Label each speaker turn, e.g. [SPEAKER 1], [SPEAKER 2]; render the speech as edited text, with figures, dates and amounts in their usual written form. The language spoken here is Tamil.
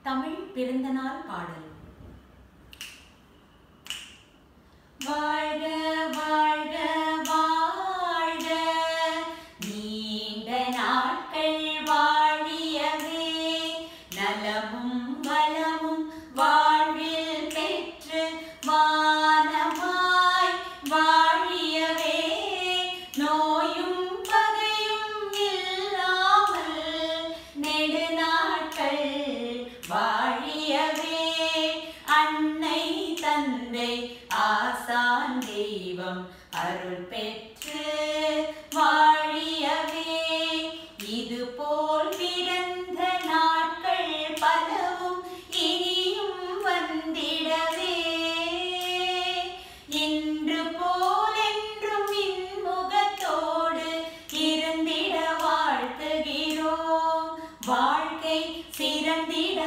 [SPEAKER 1] தமிழ் பிறந்தநாள் பாடல். வாழ்க வாழ்க வாழ்க, நீண்ட நாட்கள் வாழியவே, நலமும் வளமும் வாழ்வில் பெற்று வானமாய் வாழியவே, நோயும் பகையும் இல்லாமல் நெடுநாட்கள் வாழியவே, அன்னை தந்தை ஆசான் தெய்வம் அருள் பெற்று வாழியவே, இதுபோல் பிறந்த நாட்கள் பலவும் இனியும் வந்திடவே, இன்று போல் என்றும் இன்முகத்தோடு இருந்திட வாழ்த்துகிறோம், வாழ்க்கை சிறந்திட